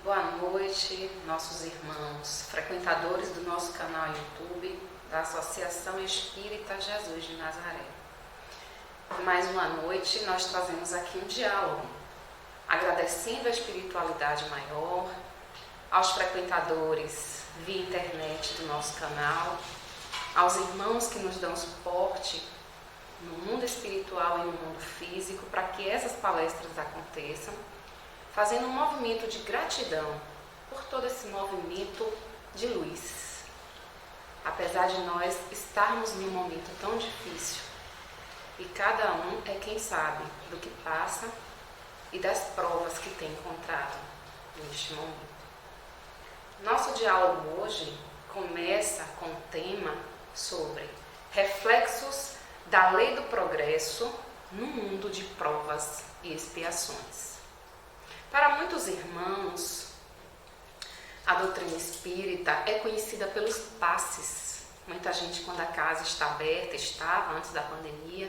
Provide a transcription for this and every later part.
Boa noite, nossos irmãos, frequentadores do nosso canal YouTube da Associação Espírita Jesus de Nazaré. Mais uma noite nós trazemos aqui um diálogo, agradecendo a espiritualidade maior, aos frequentadores via internet do nosso canal, aos irmãos que nos dão suporte no mundo espiritual e no mundo físico para que essas palestras aconteçam, fazendo um movimento de gratidão por todo esse movimento de luz. Apesar de nós estarmos num momento tão difícil, e cada um é quem sabe do que passa e das provas que tem encontrado neste momento. Nosso diálogo hoje começa com um tema sobre reflexos da lei do progresso no mundo de provas e expiações. Para muitos irmãos, a doutrina espírita é conhecida pelos passes. Muita gente, quando a casa está aberta, estava antes da pandemia,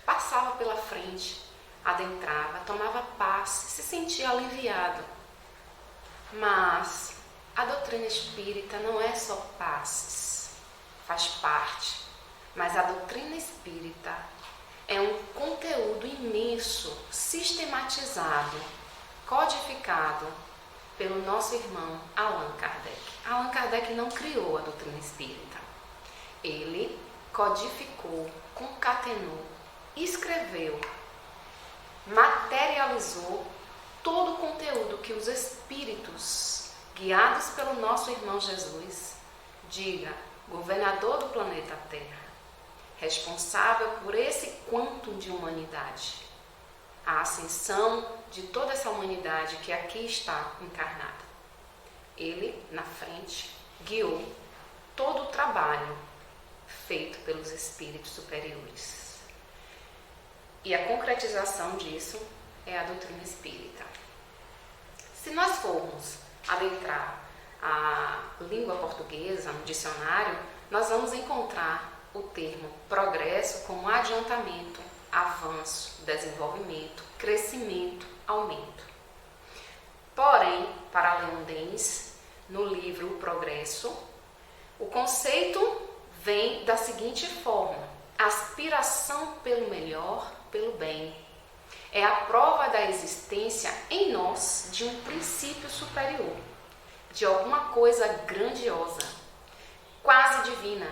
passava pela frente, adentrava, tomava passe, se sentia aliviado. Mas a doutrina espírita não é só passes, faz parte. Mas a doutrina espírita é um conteúdo imenso, sistematizado, codificado pelo nosso irmão Allan Kardec. Allan Kardec não criou a doutrina espírita. Ele codificou, concatenou, escreveu, materializou todo o conteúdo que os espíritos, guiados pelo nosso irmão Jesus, governador do planeta Terra, responsável por esse quantum de humanidade, a ascensão de toda essa humanidade que aqui está encarnada. Ele, na frente, guiou todo o trabalho feito pelos espíritos superiores. E a concretização disso é a doutrina espírita. Se nós formos adentrar a língua portuguesa no dicionário, nós vamos encontrar o termo progresso como adiantamento, avanço, desenvolvimento, crescimento, aumento. Porém, para Leon Denis, no livro O Progresso, o conceito vem da seguinte forma: aspiração pelo melhor, pelo bem. É a prova da existência em nós de um princípio superior, de alguma coisa grandiosa, quase divina,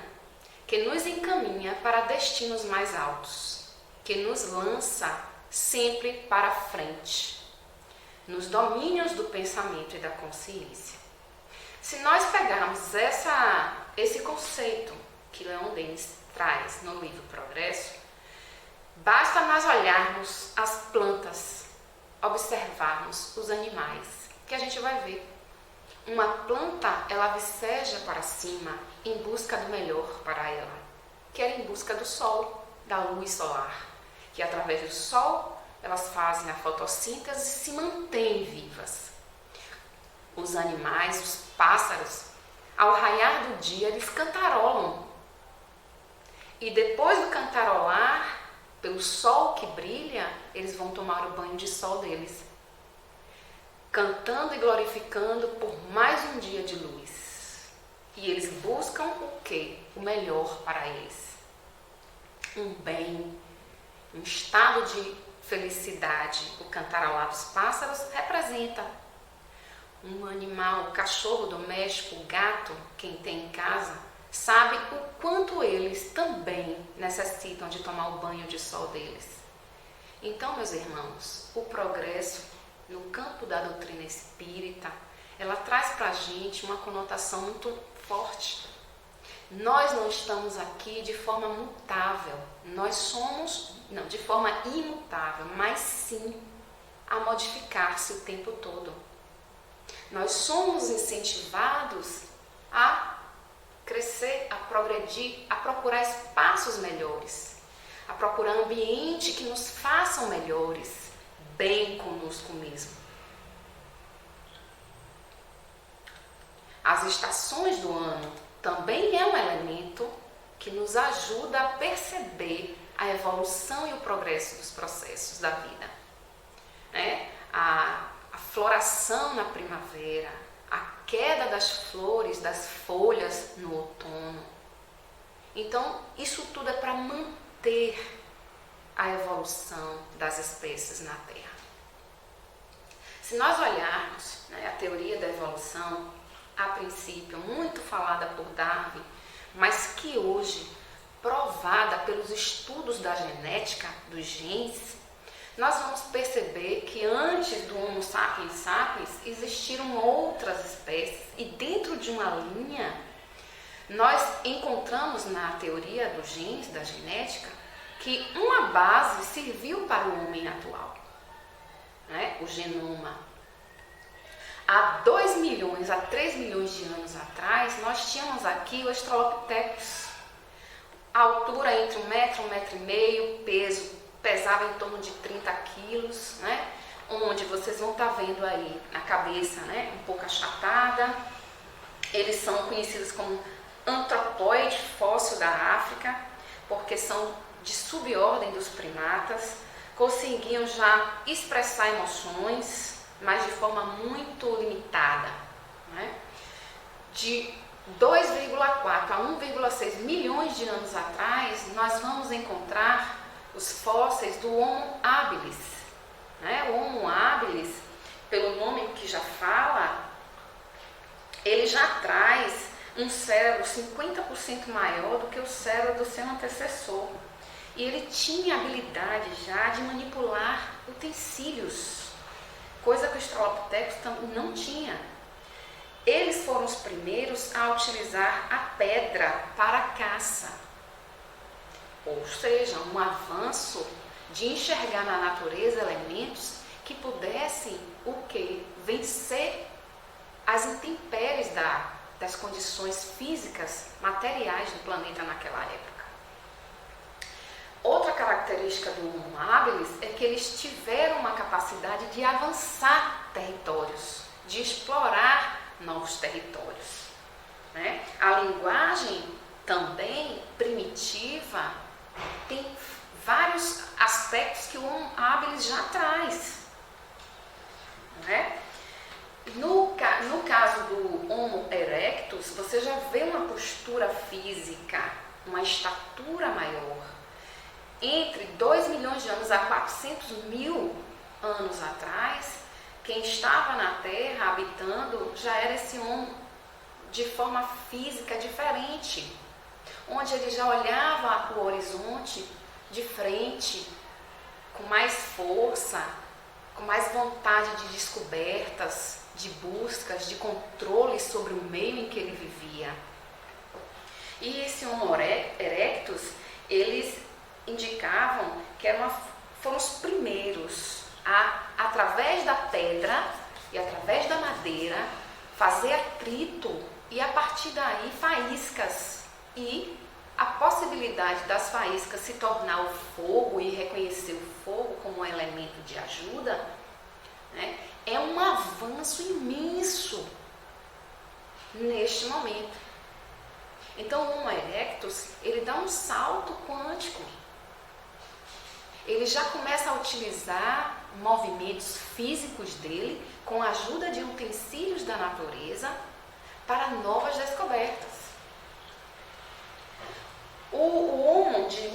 que nos encaminha para destinos mais altos, que nos lança sempre para frente, nos domínios do pensamento e da consciência. Se nós pegarmos esse conceito que Leon Denis traz no livro Progresso, basta nós olharmos as plantas, observarmos os animais, que a gente vai ver. Uma planta, ela viceja para cima em busca do melhor para ela, que é em busca do sol, da luz solar, que através do sol elas fazem a fotossíntese e se mantêm vivas. Os animais, os pássaros, ao raiar do dia, eles cantarolam. E depois do cantarolar, pelo sol que brilha, eles vão tomar o banho de sol deles, cantando e glorificando por mais um dia de luz. E eles buscam o quê? O melhor para eles. Um bem, um estado de felicidade. O cantarolar dos pássaros representa um animal, o cachorro doméstico, o gato, quem tem em casa, sabe o quanto eles também necessitam de tomar o banho de sol deles. Então, meus irmãos, o progresso no campo da doutrina espírita, ela traz para a gente uma conotação muito forte. Nós não estamos aqui de forma mutável, nós somos, não, de forma imutável, mas sim a modificar-se o tempo todo. Nós somos incentivados a crescer, a progredir, a procurar espaços melhores, a procurar ambiente que nos façam melhores, bem conosco mesmo. As estações do ano também é um elemento que nos ajuda a perceber a evolução e o progresso dos processos da vida. A floração na primavera, a queda das flores, das folhas no outono. Então, isso tudo é para manter a evolução das espécies na Terra. Se nós olharmos, a teoria da evolução, a princípio muito falada por Darwin, mas que hoje, provada pelos estudos da genética, dos genes, nós vamos perceber que antes do Homo sapiens sapiens existiram outras espécies e dentro de uma linha nós encontramos na teoria dos genes, da genética, que uma base serviu para o homem atual, o genoma. Há 2 milhões, há 3 milhões de anos atrás, nós tínhamos aqui o Australopithecus. A altura entre 1 metro, 1,5 metros, pesava em torno de 30 quilos, onde vocês vão estar vendo aí na cabeça, um pouco achatada. Eles são conhecidos como antropóide fóssil da África, porque são de subordem dos primatas, conseguiam já expressar emoções, mas de forma muito limitada. De 2,4 a 1,6 milhões de anos atrás, nós vamos encontrar os fósseis do Homo habilis. O Homo habilis, pelo nome que já fala, ele já traz um cérebro 50% maior do que o cérebro do seu antecessor. E ele tinha habilidade já de manipular utensílios, coisa que o Australopithecus não tinha. Eles foram os primeiros a utilizar a pedra para a caça. Ou seja, um avanço de enxergar na natureza elementos que pudessem vencer as intempéries das condições físicas, materiais do planeta naquela época. Outra característica do Homo habilis é que eles tiveram uma capacidade de avançar territórios, de explorar novos territórios. A linguagem também primitiva tem vários aspectos que o Homo habilis já traz. No caso do Homo erectus, você já vê uma postura física, uma estatura maior. Entre 2 milhões de anos a 400 mil anos atrás, quem estava na Terra habitando já era esse Homo de forma física diferente, onde ele já olhava o horizonte de frente, com mais força, com mais vontade de descobertas, de buscas, de controle sobre o meio em que ele vivia. E esse Homo erectus, eles indicavam que foram os primeiros a, através da pedra e através da madeira, fazer atrito e a partir daí faíscas. E a possibilidade das faíscas se tornar o fogo e reconhecer o fogo como um elemento de ajuda, é um avanço imenso neste momento. Então o Homo erectus, ele dá um salto quântico. Ele já começa a utilizar movimentos físicos dele com a ajuda de utensílios da natureza para novas descobertas. O Homo de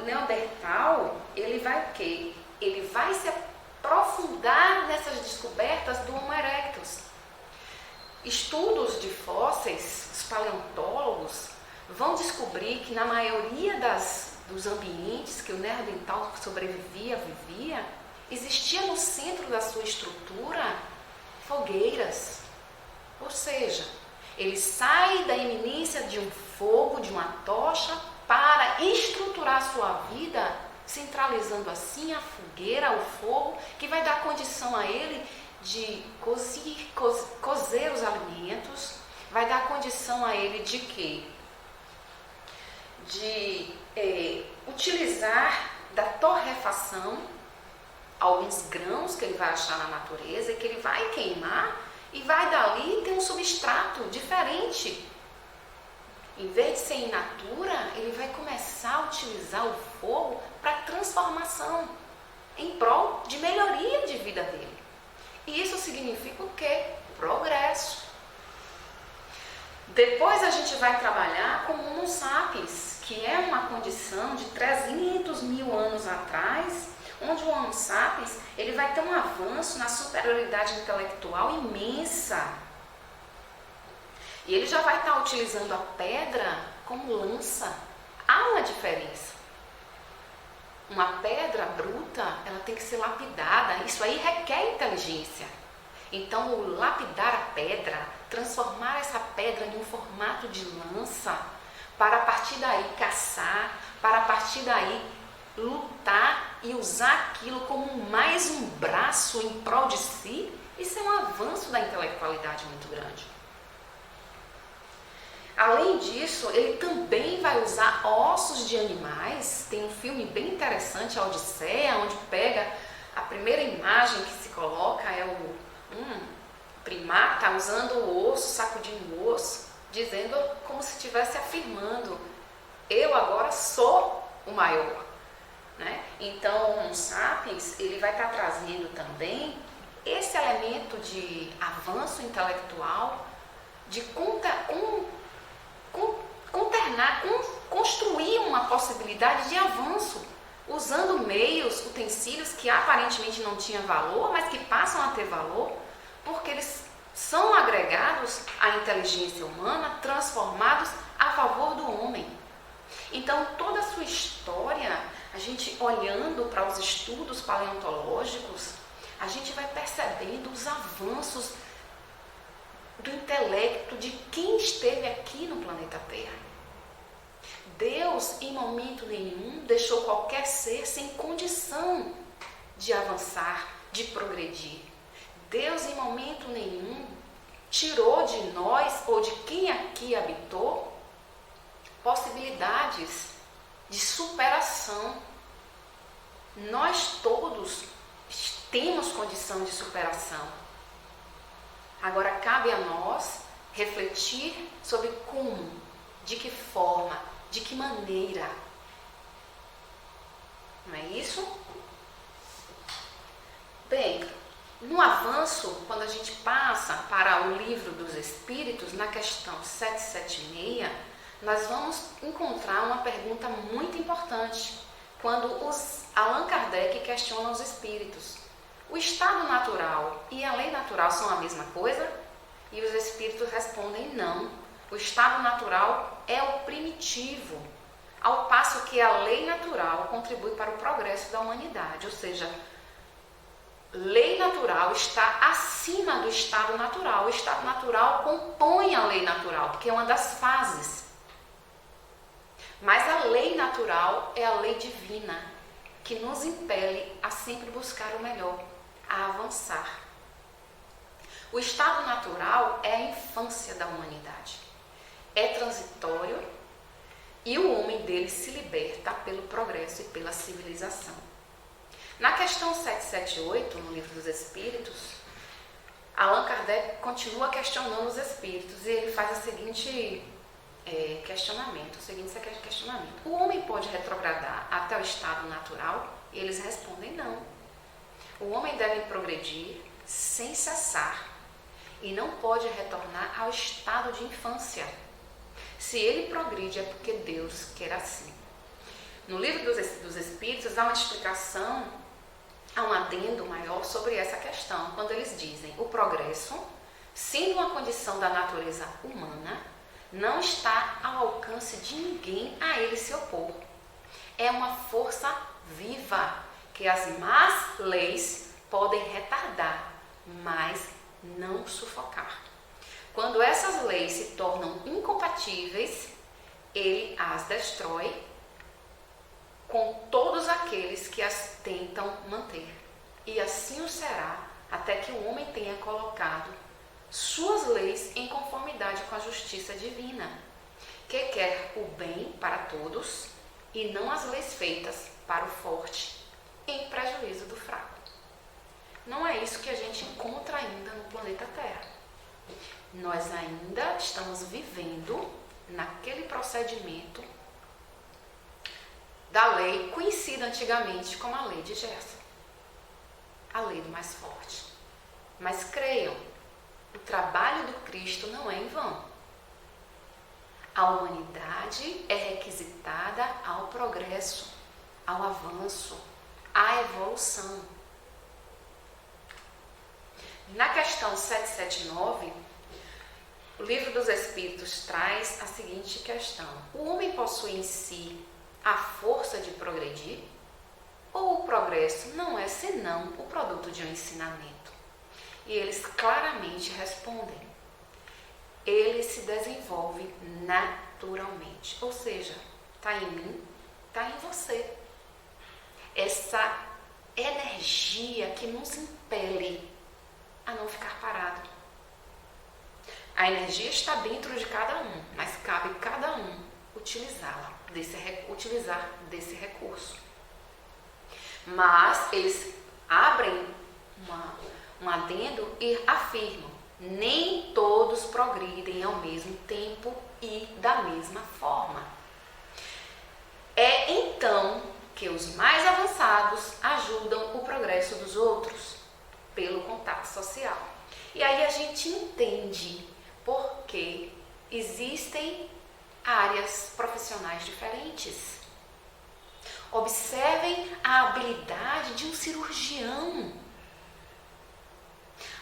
Neandertal, ele vai o quê? Ele vai se aprofundar nessas descobertas do Homo erectus. Estudos de fósseis, os paleontólogos vão descobrir que na maioria dos ambientes que o Neandertal vivia, existia no centro da sua estrutura fogueiras. Ou seja, ele sai da iminência de um fogo, de uma tocha, para estruturar a sua vida, centralizando assim a fogueira, o fogo, que vai dar condição a ele de cozer os alimentos, vai dar condição a ele de quê? De utilizar da torrefação alguns grãos que ele vai achar na natureza e que ele vai queimar e vai dali ter um substrato diferente. Em vez de ser in natura, ele vai começar a utilizar o fogo para transformação, em prol de melhoria de vida dele. E isso significa o quê? Progresso. Depois a gente vai trabalhar com o Homo sapiens, que é uma condição de 300 mil anos atrás, onde o Homo sapiens ele vai ter um avanço na superioridade intelectual imensa. E ele já vai estar utilizando a pedra como lança. Há uma diferença. Uma pedra bruta, ela tem que ser lapidada. Isso aí requer inteligência. Então, o lapidar a pedra, transformar essa pedra em um formato de lança, para a partir daí caçar, para a partir daí lutar e usar aquilo como mais um braço em prol de si, isso é um avanço da intelectualidade muito grande. Além disso, ele também vai usar ossos de animais. Tem um filme bem interessante, A Odisseia, onde pega a primeira imagem que se coloca é o primata usando o osso, sacudindo o osso, dizendo como se estivesse afirmando: eu agora sou o maior. Né? Então, o Homo sapiens ele vai estar trazendo também esse elemento de avanço intelectual, de construir uma possibilidade de avanço, usando meios, utensílios que aparentemente não tinham valor, mas que passam a ter valor, porque eles são agregados à inteligência humana, transformados a favor do homem. Então, toda a sua história, a gente olhando para os estudos paleontológicos, a gente vai percebendo os avanços do intelecto de quem esteve aqui no planeta Terra. Deus, em momento nenhum, deixou qualquer ser sem condição de avançar, de progredir. Deus, em momento nenhum, tirou de nós ou de quem aqui habitou possibilidades de superação. Nós todos temos condição de superação. Agora cabe a nós refletir sobre como, de que forma, de que maneira. Não é isso? Bem, no avanço, quando a gente passa para o Livro dos Espíritos, na questão 776, nós vamos encontrar uma pergunta muito importante, quando Allan Kardec questiona os espíritos. O estado natural e a lei natural são a mesma coisa? E os espíritos respondem não. O estado natural é o primitivo, ao passo que a lei natural contribui para o progresso da humanidade. Ou seja, lei natural está acima do estado natural. O estado natural compõe a lei natural, porque é uma das fases. Mas a lei natural é a lei divina, que nos impele a sempre buscar o melhor, a avançar. O estado natural é a infância da humanidade. É transitório e o homem dele se liberta pelo progresso e pela civilização. Na questão 778, no Livro dos Espíritos, Allan Kardec continua questionando os espíritos e ele faz o seguinte questionamento. O homem pode retrogradar até o estado natural? E eles respondem não. O homem deve progredir sem cessar e não pode retornar ao estado de infância. Se ele progride é porque Deus quer assim. No Livro dos Espíritos há uma explicação, há um adendo maior sobre essa questão, quando eles dizem: o progresso, sendo uma condição da natureza humana, não está ao alcance de ninguém a ele se opor. É uma força viva que as más leis podem retardar, mas não sufocar. Quando essas leis se tornam incompatíveis, ele as destrói com todos aqueles que as tentam manter. E assim o será até que o homem tenha colocado suas leis em conformidade com a justiça divina, que quer o bem para todos e não as leis feitas para o forte, em prejuízo do fraco. Não é isso que a gente encontra ainda no planeta Terra. Nós ainda estamos vivendo naquele procedimento da lei conhecida antigamente como a lei de Gerson, a lei do mais forte. Mas creiam, o trabalho do Cristo não é em vão. A humanidade é requisitada ao progresso, ao avanço, à evolução. Na questão 779, o Livro dos Espíritos traz a seguinte questão: o homem possui em si a força de progredir? Ou o progresso não é senão o produto de um ensinamento? E eles claramente respondem: ele se desenvolve naturalmente. Ou seja, está em mim, está em você. Essa energia que nos impele a não ficar parado. A energia está dentro de cada um, mas cabe cada um utilizar desse recurso. Mas eles abrem um adendo e afirmam: nem todos progridem ao mesmo tempo e da mesma forma. É então que os mais avançados ajudam o progresso dos outros pelo contato social. E aí a gente entende por que existem áreas profissionais diferentes. Observem a habilidade de um cirurgião.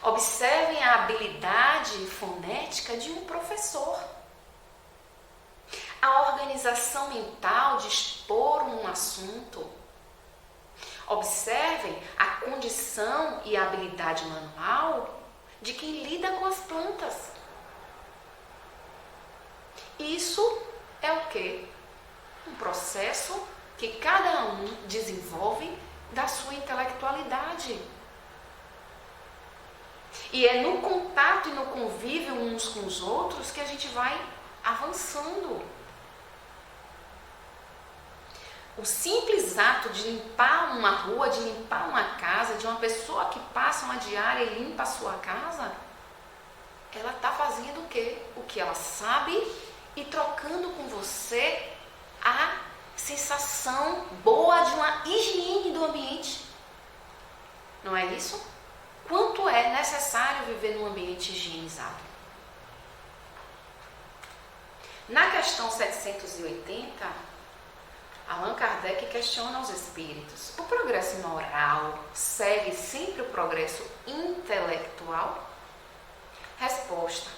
Observem a habilidade fonética de um professor. A organização mental de expor um assunto. Observem a condição e a habilidade manual de quem lida com as plantas. Isso é o quê? Um processo que cada um desenvolve da sua intelectualidade. E é no contato e no convívio uns com os outros que a gente vai avançando. O simples ato de limpar uma rua, de limpar uma casa, de uma pessoa que passa uma diária e limpa a sua casa, ela está fazendo o quê? O que ela sabe e trocando com você a sensação boa de uma higiene do ambiente. Não é isso? Quanto é necessário viver num ambiente higienizado? Na questão 780, Allan Kardec questiona os espíritos: o progresso moral segue sempre o progresso intelectual? Resposta: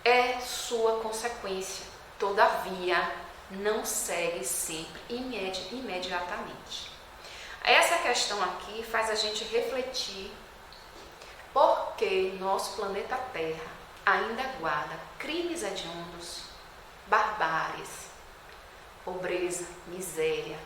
é sua consequência, todavia não segue sempre imediatamente. Essa questão aqui faz a gente refletir por que nosso planeta Terra ainda guarda crimes hediondos, barbáries, pobreza, miséria,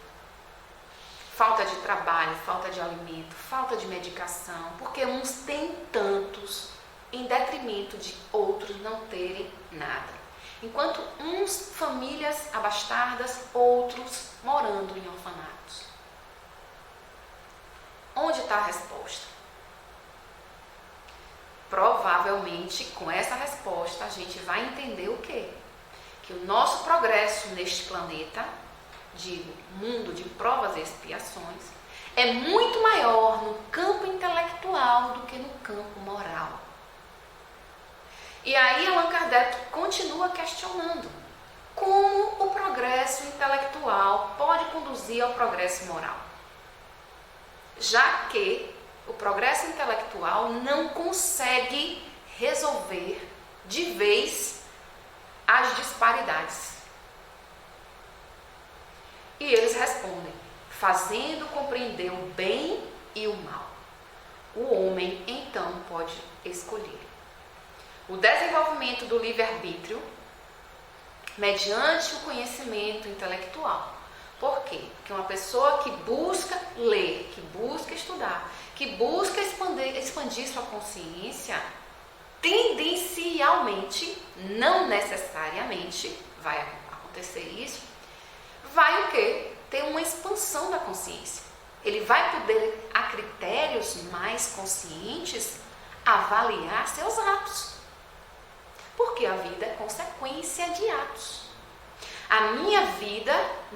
falta de trabalho, falta de alimento, falta de medicação, porque uns têm tantos em detrimento de outros não terem nada. Enquanto uns famílias abastardas, outros morando em orfanatos. Onde está a resposta? Provavelmente, com essa resposta, a gente vai entender o quê? Que o nosso progresso neste planeta, digo, mundo de provas e expiações, é muito maior no campo intelectual do que no campo moral. E aí Allan Kardec continua questionando como o progresso intelectual pode conduzir ao progresso moral, já que o progresso intelectual não consegue resolver de vez as disparidades. E eles respondem: fazendo compreender o bem e o mal, o homem então pode escolher o desenvolvimento do livre-arbítrio mediante o conhecimento intelectual. Por quê? Porque uma pessoa que busca ler, que busca estudar, que busca expandir sua consciência, tendencialmente, não necessariamente, vai acontecer isso, vai o quê? Ter uma expansão da consciência. Ele vai poder, a critérios mais conscientes, avaliar seus atos. Porque a vida é consequência de atos. A minha vida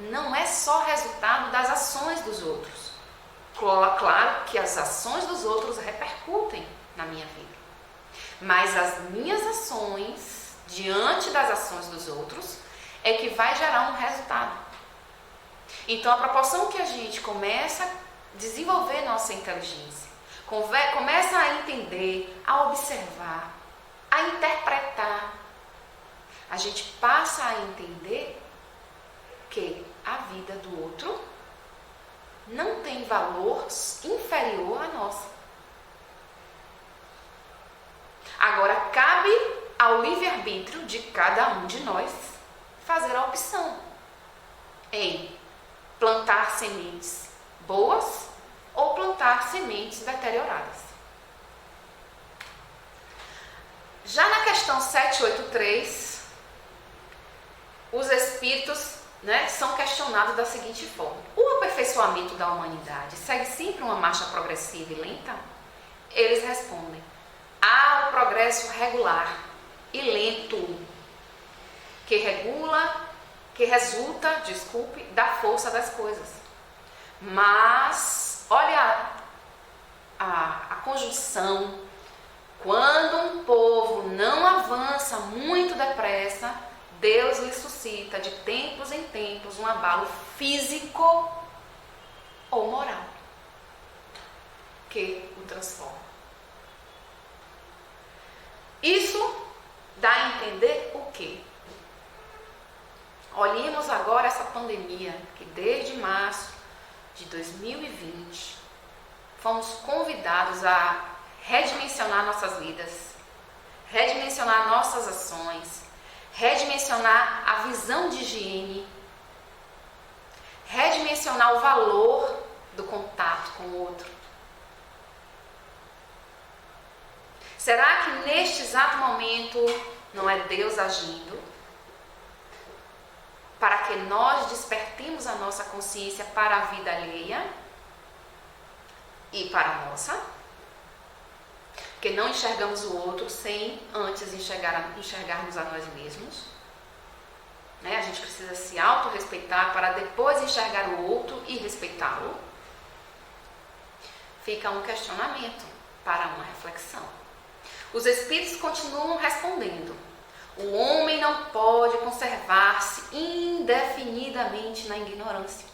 não é só resultado das ações dos outros. Claro que as ações dos outros repercutem na minha vida, mas as minhas ações diante das ações dos outros é que vai gerar um resultado. Então, a proporção que a gente começa a desenvolver nossa inteligência, começa a entender, a observar, a interpretar, a gente passa a entender que a vida do outro não tem valor inferior à nossa. Agora, cabe ao livre-arbítrio de cada um de nós fazer a opção em plantar sementes boas ou plantar sementes deterioradas. Já na questão 783, os espíritos são questionados da seguinte forma: o aperfeiçoamento da humanidade segue sempre uma marcha progressiva e lenta? Eles respondem: há o progresso regular e lento, que resulta, da força das coisas. Mas, olha a conjunção: quando um povo não avança muito depressa, Deus lhe suscita de tempos em tempos um abalo físico ou moral que o transforma. Isso dá a entender o quê? Olhemos agora essa pandemia que desde março de 2020 fomos convidados a redimensionar nossas vidas, redimensionar nossas ações, redimensionar a visão de higiene, redimensionar o valor do contato com o outro. Será que neste exato momento não é Deus agindo para que nós despertemos a nossa consciência para a vida alheia e para a nossa? Porque não enxergamos o outro sem antes enxergarmos a nós mesmos. A gente precisa se autorrespeitar para depois enxergar o outro e respeitá-lo. Fica um questionamento para uma reflexão. Os espíritos continuam respondendo: o homem não pode conservar-se indefinidamente na ignorância,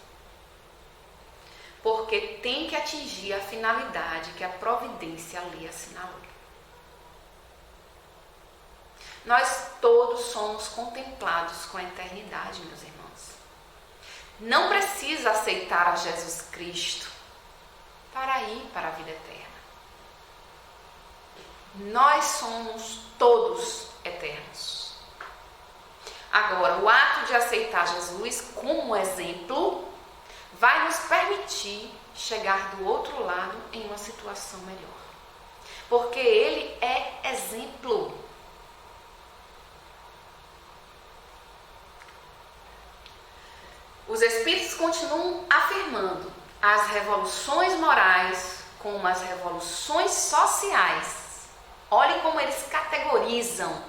porque tem que atingir a finalidade que a providência lhe assinalou. Nós todos somos contemplados com a eternidade, meus irmãos. Não precisa aceitar a Jesus Cristo para ir para a vida eterna. Nós somos todos eternos. Agora, o ato de aceitar Jesus como exemplo vai nos permitir chegar do outro lado em uma situação melhor. Porque ele é exemplo. Os espíritos continuam afirmando: as revoluções morais como as revoluções sociais. Olhe como eles categorizam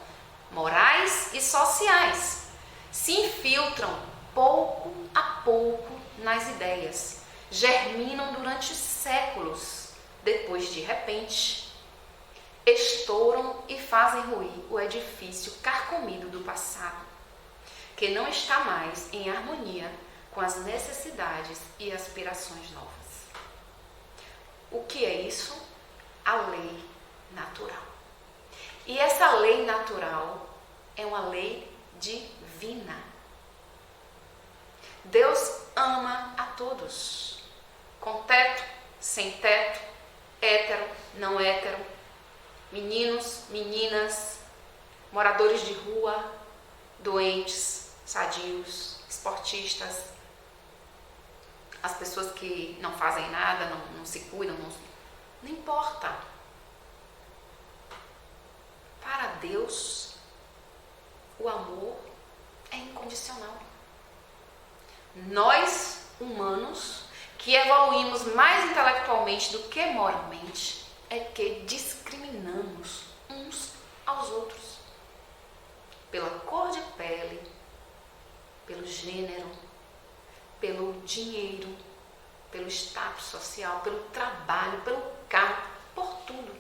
morais e sociais. Se infiltram pouco a pouco nas ideias, germinam durante séculos, depois de repente estouram e fazem ruir o edifício carcomido do passado, que não está mais em harmonia com as necessidades e aspirações novas. O que é isso? A lei natural. E essa lei natural é uma lei divina. Deus ama a todos, com teto, sem teto, hétero, não hétero, meninos, meninas, moradores de rua, doentes, sadios, esportistas, as pessoas que não fazem nada, não se cuidam, não importa. Para Deus, o amor é incondicional. Nós, humanos, que evoluímos mais intelectualmente do que moralmente, é que discriminamos uns aos outros. Pela cor de pele, pelo gênero, pelo dinheiro, pelo status social, pelo trabalho, pelo carro, por tudo.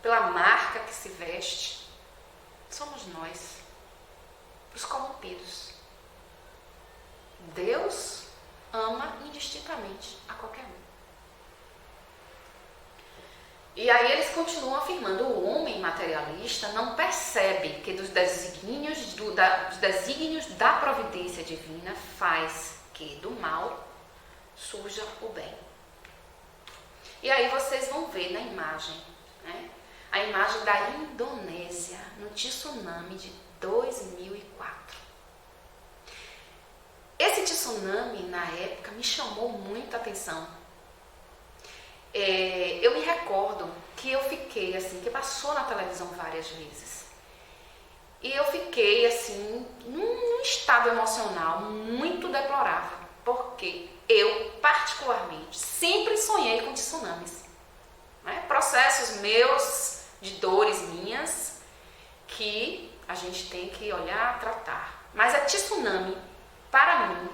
Pela marca que se veste. Somos nós, os corrompidos. Deus ama indistintamente a qualquer um. E aí eles continuam afirmando: o homem materialista não percebe que dos desígnios da providência divina faz que do mal surja o bem. E aí vocês vão ver na imagem, né, a imagem da Indonésia no tsunami de 2004. Esse tsunami, na época, me chamou muita atenção. Eu me recordo que eu fiquei assim, que passou na televisão várias vezes. E eu fiquei assim, num estado emocional muito deplorável, porque eu, particularmente, sempre sonhei com tsunamis. Né? Processos meus, de dores minhas, que a gente tem que olhar, tratar. Mas a tsunami, para mim,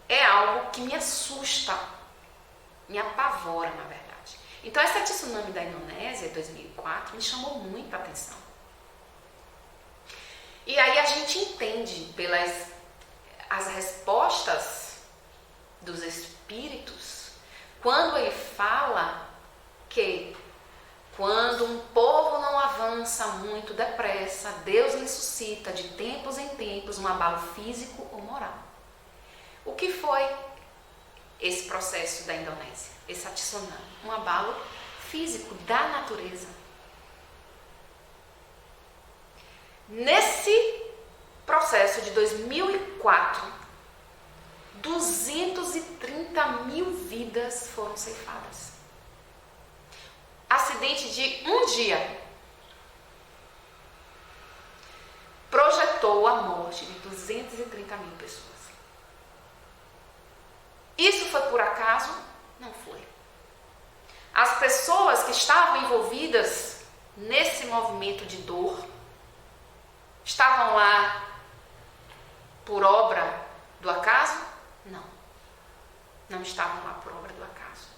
é algo que me assusta, me apavora, na verdade. Então, essa tsunami da Indonésia, 2004, me chamou muita atenção. E aí a gente entende pelas as respostas dos espíritos, quando ele fala que quando um povo não avança muito depressa, Deus lhe suscita de tempos em tempos um abalo físico ou moral. O que foi esse processo da Indonésia, esse tsunami? Um abalo físico da natureza. Nesse processo de 2004, 230 mil vidas foram ceifadas. Acidente de um dia projetou a morte de 230 mil pessoas. Isso foi por acaso? Não foi. As pessoas que estavam envolvidas nesse movimento de dor estavam lá por obra do acaso? Não. Não estavam lá por obra do acaso.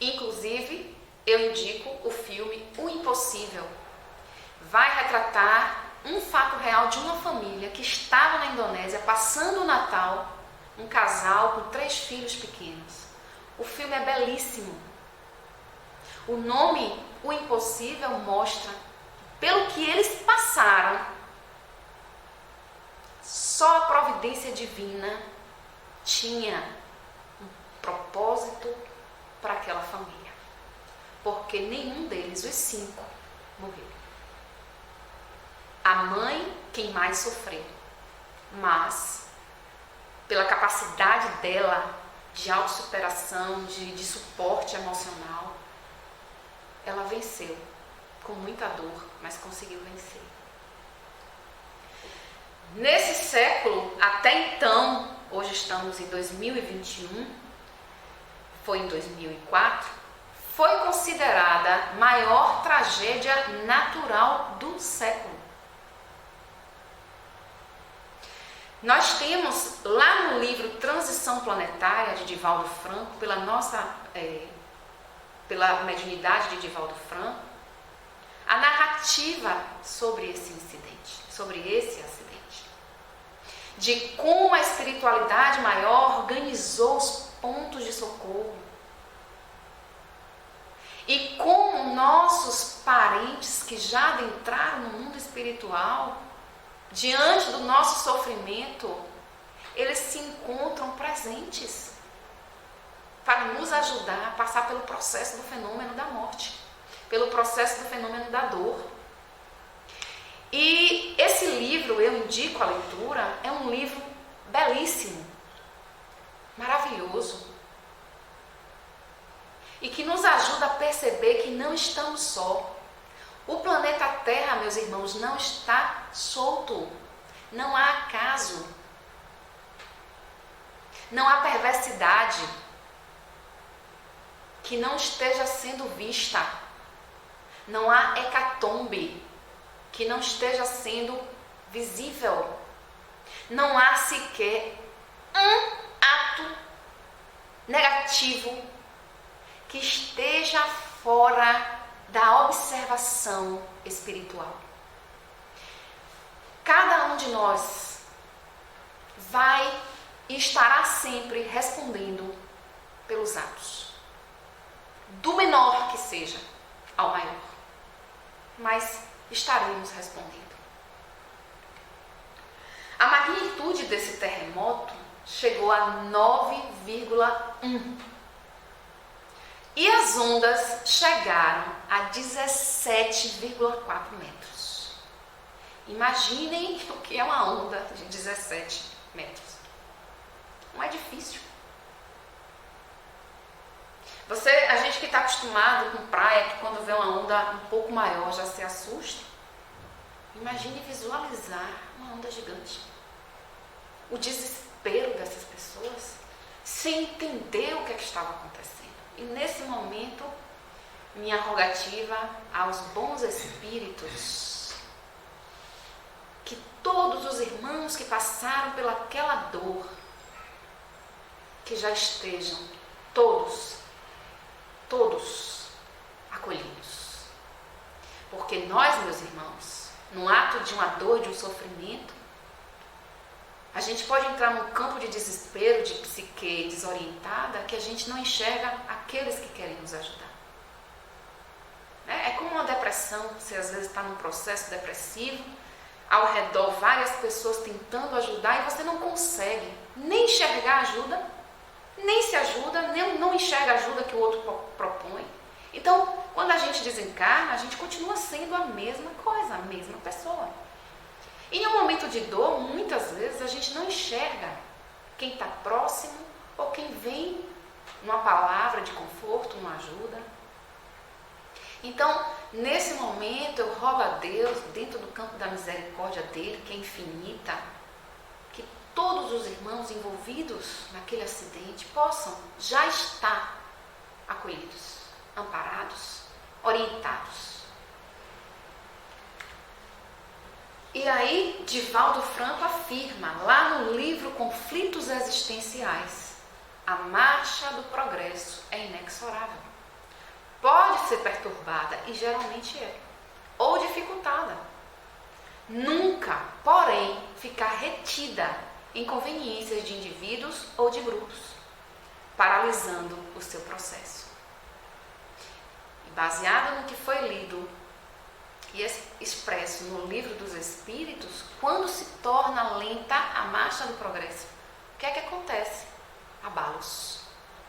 Inclusive, eu indico o filme O Impossível. Vai retratar um fato real de uma família que estava na Indonésia passando o Natal, um casal com 3 filhos pequenos. O filme é belíssimo. O nome O Impossível mostra, pelo que eles passaram, só a providência divina tinha um propósito para aquela família. Porque nenhum deles, os 5, morreu. A mãe, quem mais sofreu. Mas, pela capacidade dela de autossuperação, de suporte emocional, ela venceu. Com muita dor, mas conseguiu vencer. Nesse século, até então, hoje estamos em 2021, foi em 2004, foi considerada a maior tragédia natural do século. Nós temos lá no livro Transição Planetária, de Divaldo Franco, pela mediunidade de Divaldo Franco, a narrativa sobre esse incidente, sobre esse acidente. De como a espiritualidade maior organizou os pontos de socorro. E como nossos parentes que já adentraram no mundo espiritual, diante do nosso sofrimento, eles se encontram presentes para nos ajudar a passar pelo processo do fenômeno da morte, pelo processo do fenômeno da dor. E esse livro, eu indico a leitura, é um livro belíssimo, maravilhoso, e que nos ajuda a perceber que não estamos só. O planeta Terra, meus irmãos, não está solto. Não há acaso. Não há perversidade que não esteja sendo vista. Não há hecatombe que não esteja sendo visível. Não há sequer um ato negativo que esteja fora da observação espiritual. Cada um de nós vai e estará sempre respondendo pelos atos, do menor que seja ao maior, mas estaremos respondendo. A magnitude desse terremoto chegou a 9,1 e as ondas chegaram a 17,4 metros. Imaginem o que é uma onda de 17 metros. Não é difícil. A gente que está acostumado com praia, que quando vê uma onda um pouco maior já se assusta, imagine visualizar uma onda gigante. O desespero dessas pessoas sem entender o que é que estava acontecendo. E nesse momento, minha rogativa aos bons espíritos, que todos os irmãos que passaram pelaquela dor, que já estejam todos acolhidos. Porque nós, meus irmãos, no ato de uma dor, de um sofrimento, a gente pode entrar num campo de desespero, de psique desorientada, que a gente não enxerga aqueles que querem nos ajudar. É como uma depressão, você às vezes está num processo depressivo, ao redor várias pessoas tentando ajudar e você não consegue nem enxergar ajuda, nem se ajuda, nem não enxerga a ajuda que o outro propõe. Então, quando a gente desencarna, a gente continua sendo a mesma coisa, a mesma pessoa. E em um momento de dor, muitas vezes a gente não enxerga quem está próximo ou quem vem numa palavra de conforto, uma ajuda. Então, nesse momento, eu rogo a Deus, dentro do campo da misericórdia dele, que é infinita, que todos os irmãos envolvidos naquele acidente possam já estar acolhidos, amparados, orientados. E aí, Divaldo Franco afirma, lá no livro Conflitos Existenciais, a marcha do progresso é inexorável. Pode ser perturbada, e geralmente é, ou dificultada. Nunca, porém, ficar retida em conveniências de indivíduos ou de grupos, paralisando o seu processo. E baseado no que foi lido e expresso no Livro dos Espíritos, quando se torna lenta a marcha do progresso, o que é que acontece? Abalos,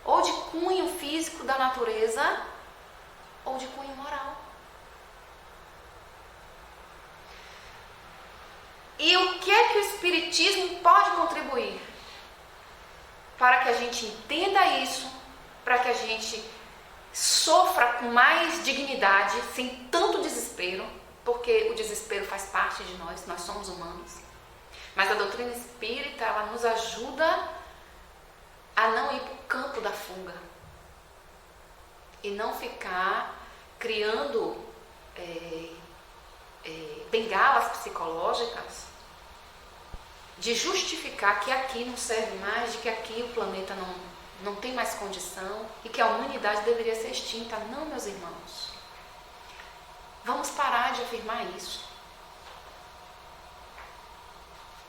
ou de cunho físico da natureza, ou de cunho moral. E o que é que o Espiritismo pode contribuir para que a gente entenda isso, para que a gente sofra com mais dignidade, sem tanto desespero, porque o desespero faz parte de nós somos humanos. Mas a doutrina espírita, ela nos ajuda a não ir para o campo da fuga e não ficar criando bengalas psicológicas de justificar que aqui não serve mais, de que aqui o planeta não tem mais condição e que a humanidade deveria ser extinta. Não, meus irmãos. Vamos parar de afirmar isso.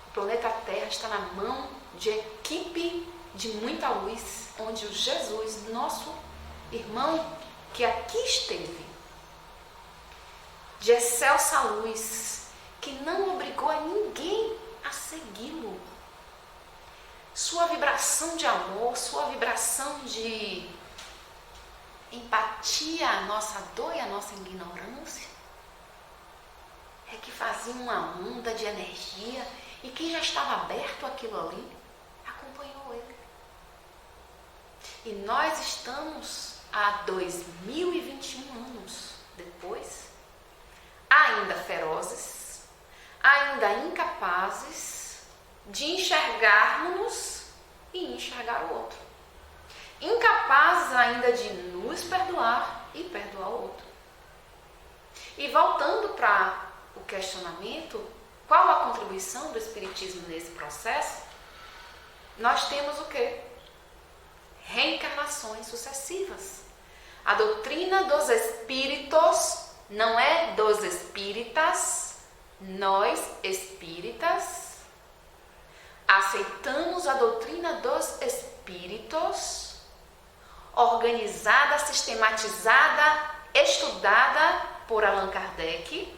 O planeta Terra está na mão de equipe de muita luz, onde o Jesus, nosso irmão, que aqui esteve, de excelsa luz, que não obrigou a ninguém a segui-lo. Sua vibração de amor, sua vibração de empatia à nossa dor e à nossa ignorância, é que fazia uma onda de energia, e quem já estava aberto àquilo ali, acompanhou ele. E nós estamos há 2021 anos depois, ainda ferozes, ainda incapazes de enxergarmos e enxergar o outro. Incapazes ainda de nos perdoar e perdoar o outro. E voltando para o questionamento, qual a contribuição do Espiritismo nesse processo? Nós temos o quê? reencarnações sucessivas. A doutrina dos espíritos não é dos espíritas. Nós, espíritas, aceitamos a doutrina dos espíritos, organizada, sistematizada, estudada por Allan Kardec,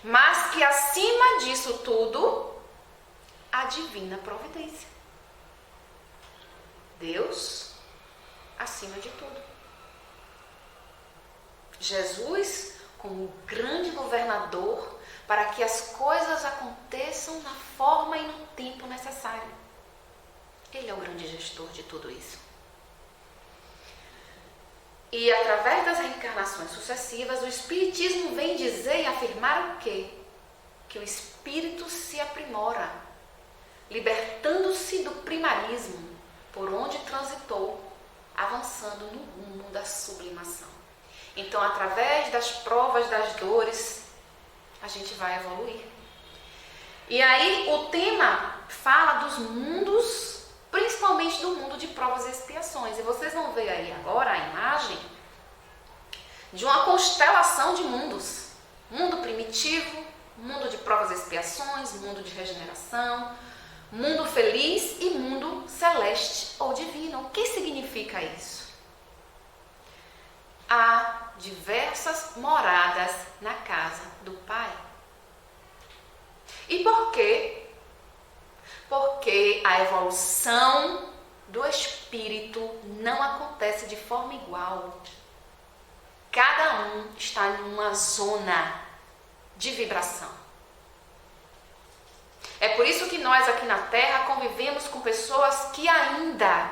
mas que acima disso tudo, a divina providência. Deus acima de tudo. Jesus como o grande governador para que as coisas aconteçam na forma e no tempo necessário. Ele é o grande gestor de tudo isso. E através das reencarnações sucessivas, o Espiritismo vem dizer e afirmar o quê? Que o espírito se aprimora, libertando-se do primarismo, por onde transitou, avançando no rumo da sublimação. Então, através das provas, das dores, a gente vai evoluir. E aí, o tema fala dos mundos, principalmente do mundo de provas e expiações. E vocês vão ver aí agora a imagem de uma constelação de mundos. Mundo primitivo, mundo de provas e expiações, mundo de regeneração, mundo feliz e mundo celeste ou divino. O que significa isso? Há diversas moradas na casa do Pai. E por quê? Porque a evolução do espírito não acontece de forma igual. Cada um está em uma zona de vibração. É por isso que nós aqui na Terra convivemos com pessoas que ainda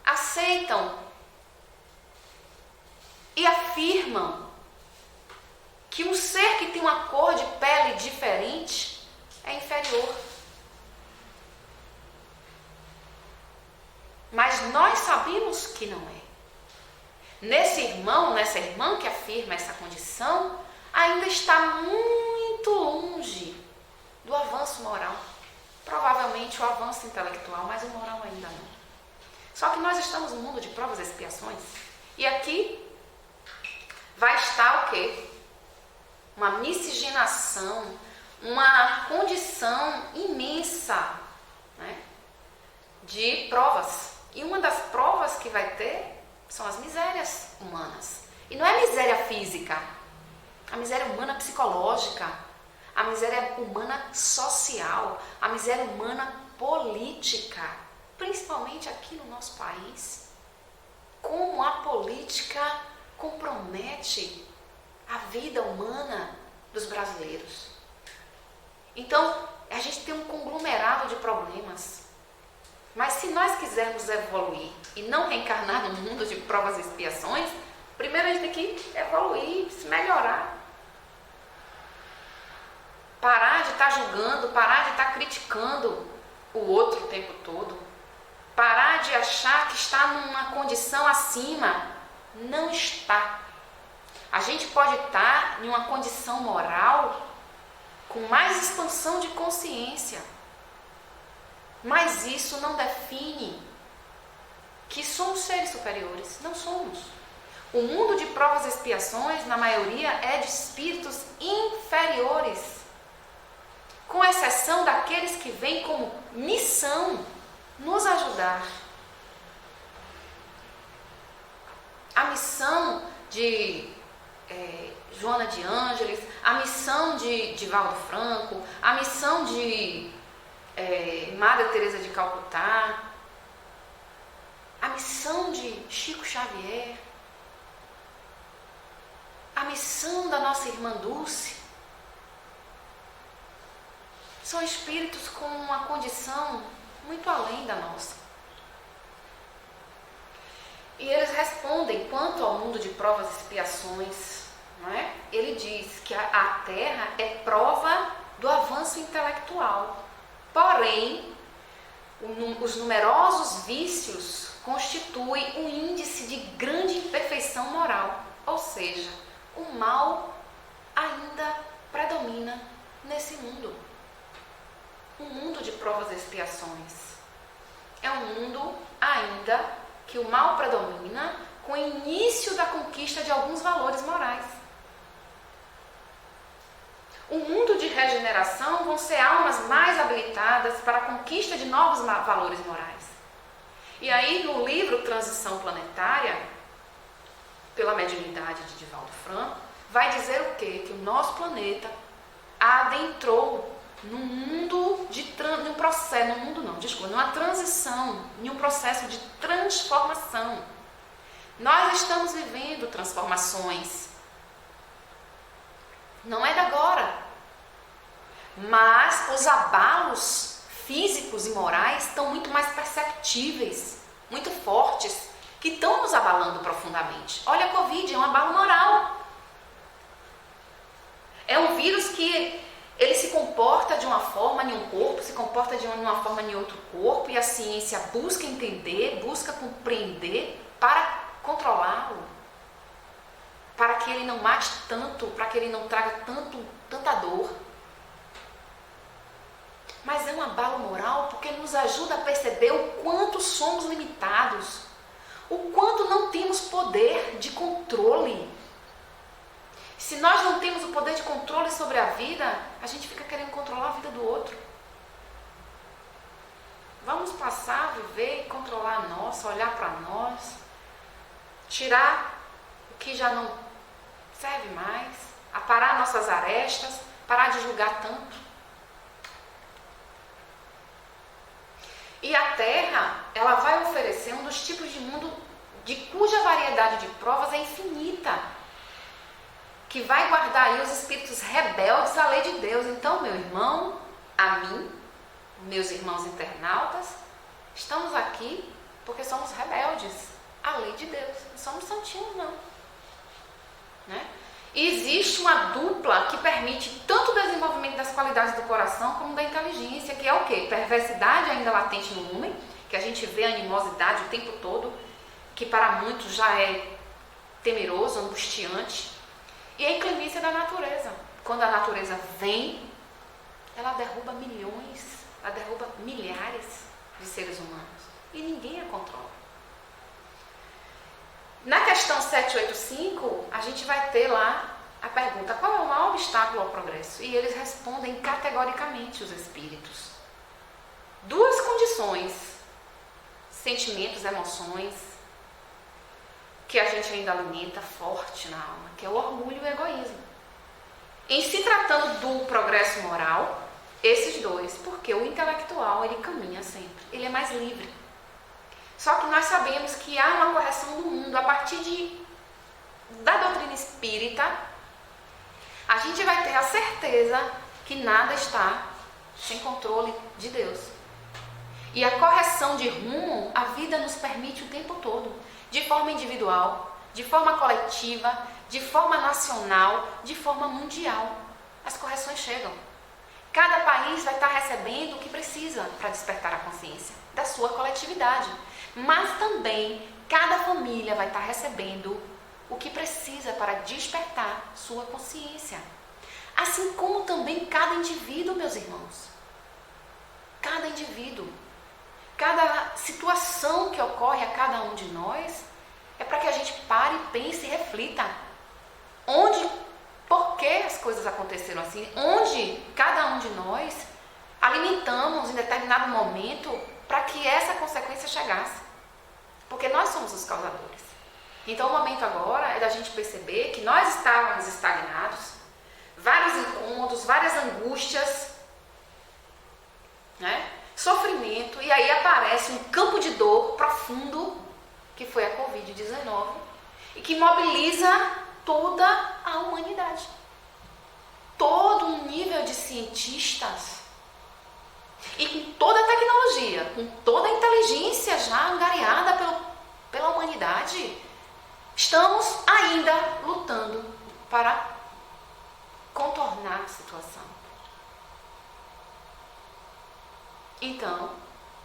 aceitam e afirmam que um ser que tem uma cor de pele diferente é inferior. Mas nós sabemos que não é. Nesse irmão, nessa irmã que afirma essa condição, ainda está muito longe do avanço moral. Provavelmente o avanço intelectual, mas o moral ainda não. Só que nós estamos no mundo de provas e expiações. E aqui vai estar o quê? Uma miscigenação, uma condição imensa, né, de provas. E uma das provas que vai ter são as misérias humanas. E não é miséria física, a miséria humana psicológica, a miséria humana social, a miséria humana política, principalmente aqui no nosso país. Como a política compromete a vida humana dos brasileiros. Então, a gente tem um conglomerado de problemas. Mas se nós quisermos evoluir e não reencarnar no mundo de provas e expiações, primeiro a gente tem que evoluir, se melhorar. Parar de estar julgando, parar de estar criticando o outro o tempo todo. Parar de achar que está numa condição acima. Não está. A gente pode estar em uma condição moral com mais expansão de consciência. Mas isso não define que somos seres superiores. Não somos. O mundo de provas e expiações, na maioria, é de espíritos inferiores. Com exceção daqueles que vêm como missão nos ajudar. A missão de Joana de Ângeles, a missão de Divaldo Franco, a missão de Madre Teresa de Calcutá, a missão de Chico Xavier, a missão da nossa irmã Dulce, são espíritos com uma condição muito além da nossa. E eles respondem quanto ao mundo de provas e expiações, não é? Ele diz que a Terra é prova do avanço intelectual. Porém, os numerosos vícios constituem um índice de grande imperfeição moral. Ou seja, o mal ainda predomina nesse mundo. Um mundo de provas e expiações. É um mundo ainda que o mal predomina com o início da conquista de alguns valores morais. O mundo de regeneração vão ser almas mais habilitadas para a conquista de novos valores morais. E aí, no livro Transição Planetária, pela mediunidade de Divaldo Franco, vai dizer o quê? Que o nosso planeta adentrou num mundo num processo, numa transição, em um processo de transformação. Nós estamos vivendo transformações. Não é de agora. Mas os abalos físicos e morais estão muito mais perceptíveis, muito fortes, que estão nos abalando profundamente. Olha, a Covid é um abalo moral. É um vírus que ele se comporta de uma forma em um corpo, se comporta de uma forma em outro corpo, e a ciência busca entender, busca compreender para controlá-lo, para que ele não mate tanto, para que ele não traga tanta dor. Mas é um abalo moral porque nos ajuda a perceber o quanto somos limitados, o quanto não temos poder de controle. Se nós não temos o poder de controle sobre a vida, a gente fica querendo controlar a vida do outro. Vamos passar a viver e controlar a nossa, olhar para nós, tirar o que já não serve mais, aparar nossas arestas, parar de julgar tanto. E a Terra, ela vai oferecer um dos tipos de mundo de cuja variedade de provas é infinita, que vai guardar aí os espíritos rebeldes à lei de Deus. Então, meu irmão, a mim, meus irmãos internautas, estamos aqui porque somos rebeldes à lei de Deus. Não somos santinhos, não. Né? E existe uma dupla que permite tanto o desenvolvimento das qualidades do coração como da inteligência, que é o quê? Perversidade ainda latente no homem, que a gente vê animosidade o tempo todo, que para muitos já é temeroso, angustiante, e a inclemência da natureza. Quando a natureza vem, ela derruba milhões, ela derruba milhares de seres humanos, e ninguém a controla. Na questão 785, a gente vai ter lá a pergunta: qual é o maior obstáculo ao progresso? E eles respondem categoricamente, os espíritos. Duas condições: sentimentos, emoções, que a gente ainda alimenta forte na alma, que é o orgulho e o egoísmo. Em se tratando do progresso moral, esses dois, porque o intelectual, ele caminha sempre, ele é mais livre. Só que nós sabemos que há uma correção do mundo. A partir da doutrina espírita, a gente vai ter a certeza que nada está sem controle de Deus. E a correção de rumo, a vida nos permite o tempo todo, de forma individual, de forma coletiva, de forma nacional, de forma mundial. As correções chegam. Cada país vai estar recebendo o que precisa para despertar a consciência da sua coletividade. Mas também cada família vai estar recebendo o que precisa para despertar sua consciência. Assim como também cada indivíduo, meus irmãos. Cada indivíduo. Cada situação que ocorre a cada um de nós é para que a gente pare, pense e reflita. Por que as coisas aconteceram assim? Onde cada um de nós alimentamos em determinado momento para que essa consequência chegasse. Porque nós somos os causadores. Então o momento agora é da gente perceber que nós estávamos estagnados, vários incômodos, várias angústias, né? Sofrimento, e aí aparece um campo de dor profundo, que foi a Covid-19, e que mobiliza toda a humanidade. Todo um nível de cientistas, e com toda a tecnologia, com toda a inteligência já angariada pela humanidade, estamos ainda lutando para contornar a situação. Então,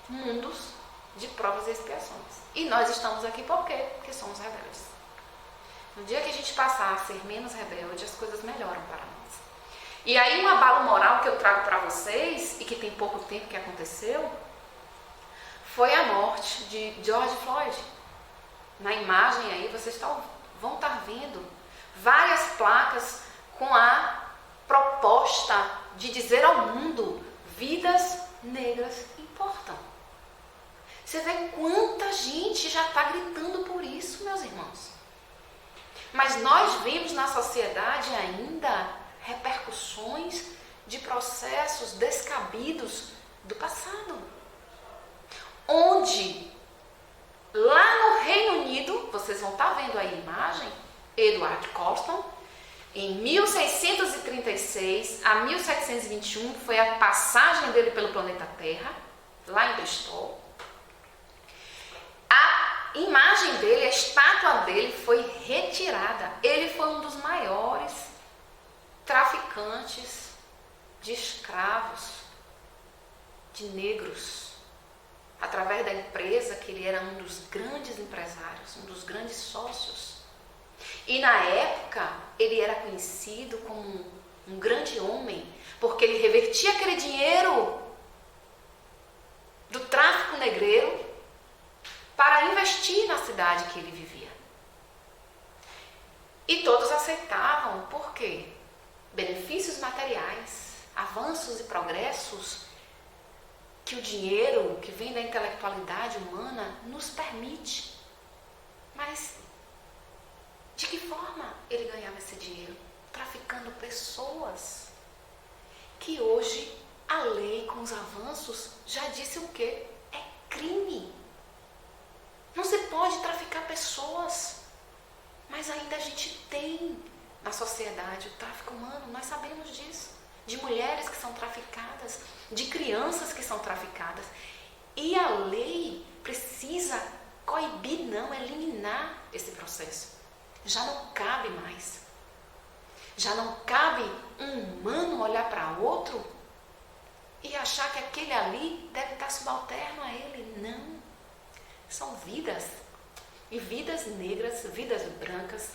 mundos de provas e expiações. E nós estamos aqui por quê? Porque somos rebeldes. No dia que a gente passar a ser menos rebelde, as coisas melhoram para nós. E aí um abalo moral que eu trago para vocês, e que tem pouco tempo que aconteceu, foi a morte de George Floyd, Na imagem aí vocês vão estar vendo várias placas com a proposta de dizer ao mundo: vidas negras importam. Você vê quanta gente já está gritando por isso, meus irmãos. Mas nós vemos na sociedade ainda repercussões de processos descabidos do passado. Onde, lá no Reino Unido, vocês vão estar vendo aí a imagem, Edward Colston, em 1636 a 1721, foi a passagem dele pelo planeta Terra, lá em Bristol. A imagem dele, a estátua dele foi retirada. Ele foi um dos maiores traficantes de escravos, de negros, através da empresa que ele era um dos grandes empresários, um dos grandes sócios. E na época ele era conhecido como um grande homem, porque ele revertia aquele dinheiro do tráfico negreiro para investir na cidade que ele vivia. E todos aceitavam, por quê? Benefícios materiais, avanços e progressos que o dinheiro que vem da intelectualidade humana nos permite. Mas de que forma ele ganhava esse dinheiro? Traficando pessoas. Que hoje a lei, com os avanços, já disse o quê? É crime. Não se pode traficar pessoas. Mas ainda a gente tem na sociedade o tráfico humano, nós sabemos disso. De mulheres que são traficadas, de crianças que são traficadas. E a lei precisa coibir, não, eliminar esse processo. Já não cabe mais. Já não cabe um humano olhar para outro e achar que aquele ali deve estar subalterno a ele. Não. São vidas. E vidas negras, vidas brancas,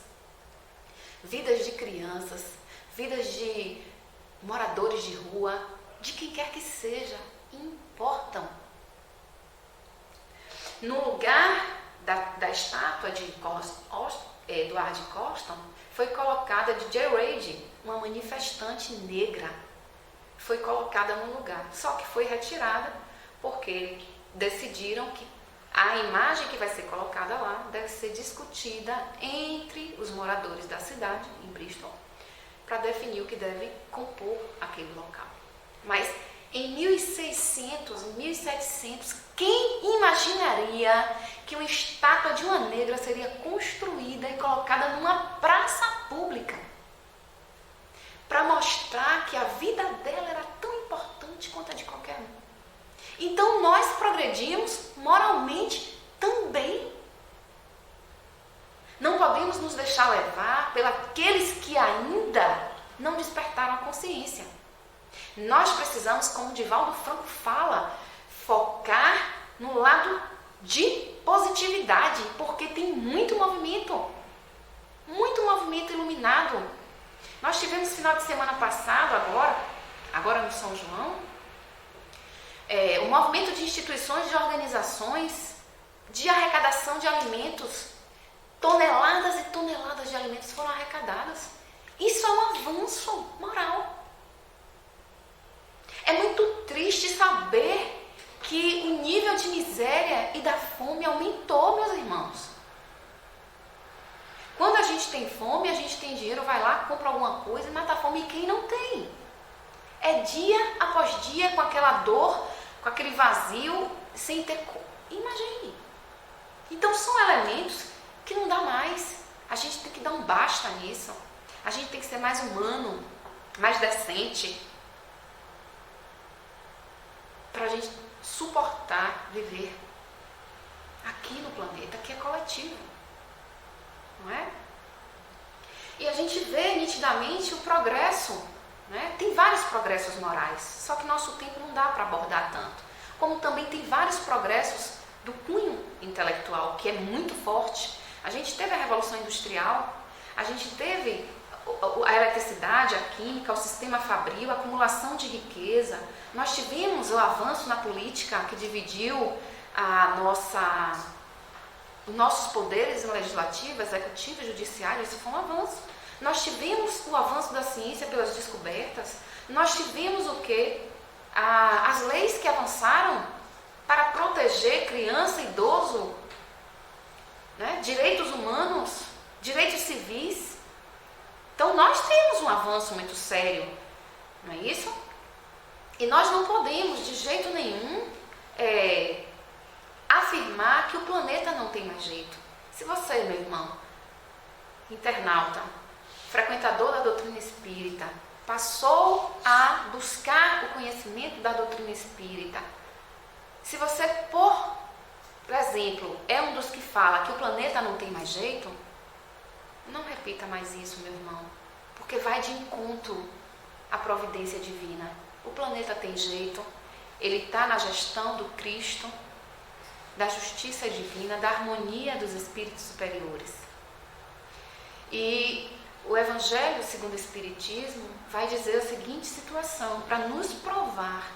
vidas de crianças, vidas de moradores de rua, de quem quer que seja, importam. No lugar da estátua de Edward Colston, foi colocada de J. Reid, uma manifestante negra. Foi colocada no lugar, só que foi retirada porque decidiram que a imagem que vai ser colocada lá deve ser discutida entre os moradores da cidade, em Bristol, para definir o que deve compor aquele local. Mas em 1600, 1700, quem imaginaria que uma estátua de uma negra seria construída e colocada numa praça pública para mostrar que a vida dela era tão importante quanto a de qualquer um? Então nós progredimos moralmente também. Não podemos nos deixar levar pelos que ainda não despertaram a consciência. Nós precisamos, como Divaldo Franco fala, focar no lado de positividade, porque tem muito movimento iluminado. Nós tivemos final de semana passado, agora no São João, um movimento de instituições, de organizações, de arrecadação de alimentos. Toneladas e toneladas de alimentos foram arrecadadas. Isso é um avanço moral. É muito triste saber que o nível de miséria e da fome aumentou, meus irmãos. Quando a gente tem fome, a gente tem dinheiro, vai lá, compra alguma coisa e mata a fome. E quem não tem? É dia após dia com aquela dor, com aquele vazio, sem ter... Imagine. Então são elementos que não dá mais. A gente tem que dar um basta nisso. A gente tem que ser mais humano, mais decente, para a gente suportar viver aqui no planeta, que é coletivo, não é? E a gente vê nitidamente o progresso, né? Tem vários progressos morais, só que nosso tempo não dá para abordar tanto. Como também tem vários progressos do cunho intelectual, que é muito forte. A gente teve a Revolução Industrial, a gente teve a eletricidade, a química, o sistema fabril, a acumulação de riqueza. Nós tivemos o avanço na política que dividiu a nossa os nossos poderes legislativo, executivo e judiciário, isso foi um avanço. Nós tivemos o avanço da ciência pelas descobertas, nós tivemos o quê? As leis que avançaram para proteger criança e idoso, né? Direitos humanos, direitos civis. Então nós temos um avanço muito sério, não é isso? E nós não podemos de jeito nenhum afirmar que o planeta não tem mais jeito. Se você, meu irmão, internauta, frequentador da doutrina espírita, passou a buscar o conhecimento da doutrina espírita, se você, por exemplo, é um dos que fala que o planeta não tem mais jeito, não repita mais isso, meu irmão, porque vai de encontro à providência divina. O planeta tem jeito, ele está na gestão do Cristo, da justiça divina, da harmonia dos espíritos superiores. E o Evangelho segundo o Espiritismo vai dizer a seguinte situação, para nos provar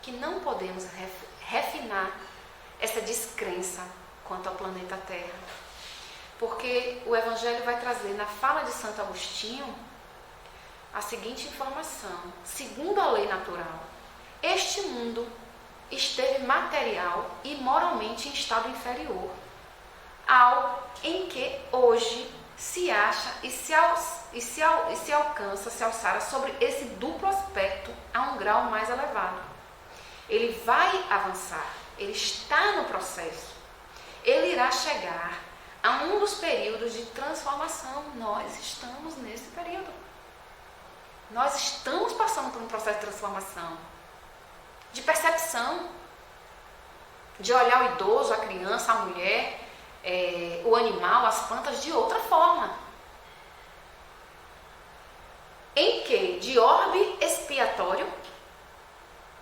que não podemos refinar essa descrença quanto ao planeta Terra. Porque o Evangelho vai trazer na fala de Santo Agostinho a seguinte informação: segundo a lei natural, este mundo esteve material e moralmente em estado inferior ao em que hoje se acha e se alcança, se alçara sobre esse duplo aspecto a um grau mais elevado. Ele vai avançar, ele está no processo, ele irá chegar a um dos períodos de transformação. Nós estamos nesse período. Nós estamos passando por um processo de transformação, de percepção, de olhar o idoso, a criança, a mulher, o animal, as plantas de outra forma. Em que, de orbe expiatório,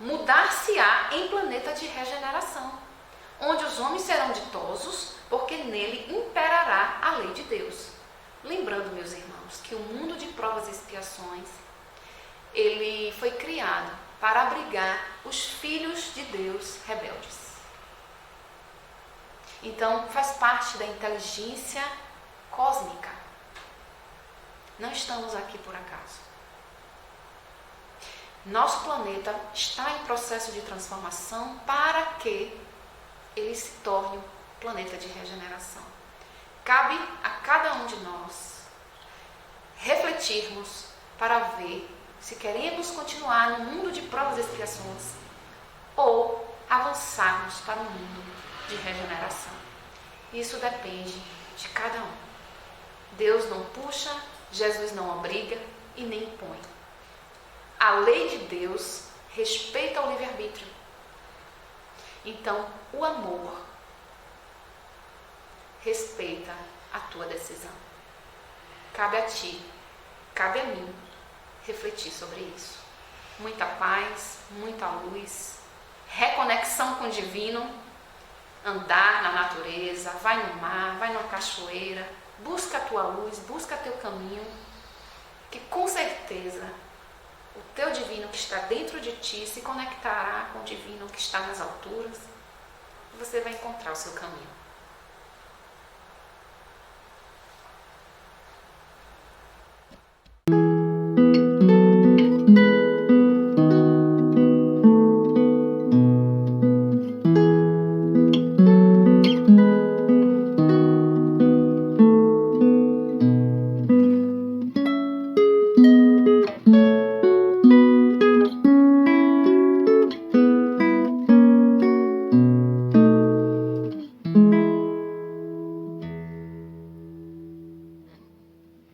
mudar-se-á em planeta de regeneração, onde os homens serão ditosos, porque nele imperará a lei de Deus. Lembrando, meus irmãos, que o mundo de provas e expiações, ele foi criado para abrigar os filhos de Deus rebeldes. Então, faz parte da inteligência cósmica. Não estamos aqui por acaso. Nosso planeta está em processo de transformação para que ele se torne um planeta de regeneração. Cabe a cada um de nós refletirmos para ver se queremos continuar no mundo de provas e expiações ou avançarmos para um mundo de regeneração. Isso depende de cada um. Deus não puxa, Jesus não obriga e nem impõe. A lei de Deus respeita o livre-arbítrio. Então, o amor respeita a tua decisão. Cabe a ti, cabe a mim refletir sobre isso. Muita paz, muita luz, reconexão com o divino, andar na natureza, vai no mar, vai numa cachoeira, busca a tua luz, busca teu caminho, que com certeza o teu divino que está dentro de ti se conectará com o divino que está nas alturas e você vai encontrar o seu caminho.